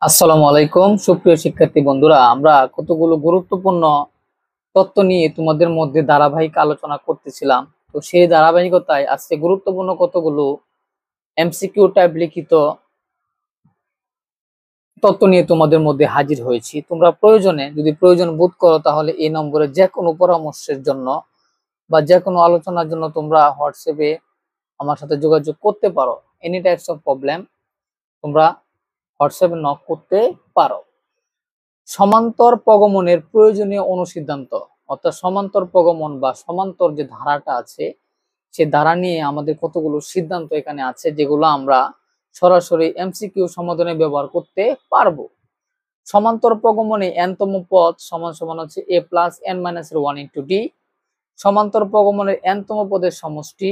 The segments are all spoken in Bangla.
আসসালামু আলাইকুম সুপ্রিয় শিক্ষার্থী বন্ধুরা, আমরা কতগুলো গুরুত্বপূর্ণ তথ্য নিয়ে তোমাদের মধ্যে ধারাবাহিক আলোচনা করতেছিলাম। তো সেই ধারাবাহিকতায় আজকে গুরুত্বপূর্ণ কতগুলো এমসিকিউ টাইপ লিখিত তথ্য নিয়ে তোমাদের মধ্যে হাজির হয়েছি। তোমরা প্রয়োজনে যদি প্রয়োজন বোধ করো তাহলে এই নম্বরে যে কোনো পরামর্শের জন্য বা যে কোনো আলোচনার জন্য তোমরা হোয়াটসঅ্যাপে আমার সাথে যোগাযোগ করতে পারো। এনি টাইপস অফ প্রবলেম তোমরা হোয়াটসঅ্যাপে নক করতে পারো। সমান্তর প্রগমনের প্রয়োজনীয় অনুসিদ্ধান্ত, অর্থাৎ সমান্তর প্রগমন বা সমান্তর যে ধারাটা আছে সে ধারা নিয়ে আমাদের কতগুলো সিদ্ধান্ত এখানে আছে যেগুলো আমরা সরাসরি এমসিকিউ সমাধানে ব্যবহার করতে পারবো। সমান্তর প্রগমনে n তম পদ সমান সমান হচ্ছে a plus n minus 1 into D. সমান্তর প্রগমনের n তম পদের সমষ্টি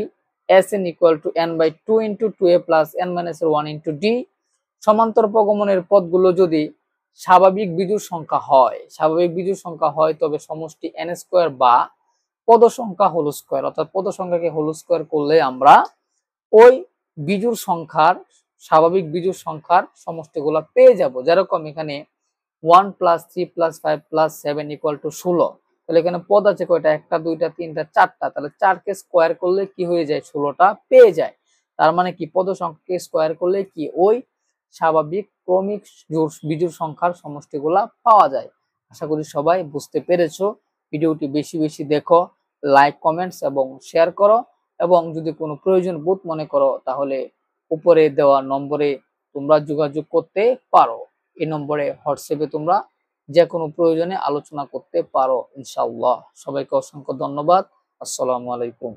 Sn equal to n by 2 into 2a plus n minus 1 into D. সমান্তর প্রগমনের পদগুলো যদি স্বাভাবিক বিজোড় সংখ্যা হয় তবে সমষ্টি n স্কয়ার বা পদ সংখ্যা হোল স্কয়ার, অর্থাৎ পদ সংখ্যাকে হোল স্কয়ার করলে আমরা ওই বিজোড় সংখ্যার স্বাভাবিক বিজোড় সংখ্যার সমষ্টিগুলো পেয়ে যাব। যেরকম এখানে 1 plus 3 plus 5 plus 7 equal to 16। তাহলে এখানে পদ আছে কয়টা? একটা, দুইটা, তিনটা, চারটা। তাহলে 4কে স্কয়ার করলে কি হয়ে যায়? 16টা পেয়ে যায়। তার মানে কি পদ সংখ্যাকে স্কয়ার করলে কি ওই স্বাভাবিক ক্রমিক বিজোড় সংখ্যার সমষ্টিগুলা পাওয়া যায়। আশা করি সবাই বুঝতে পেরেছো। ভিডিওটি বেশি বেশি দেখো, লাইক, কমেন্টস এবং শেয়ার করো, এবং যদি কোনো প্রয়োজন বোধ মনে করো তাহলে উপরে দেওয়া নম্বরে তোমরা যোগাযোগ করতে পারো। এই নম্বরে হোয়াটসঅ্যাপে তোমরা যে কোনো প্রয়োজনে আলোচনা করতে পারো ইনশাআল্লাহ। সবাইকে অসংখ্য ধন্যবাদ। আসসালামু আলাইকুম।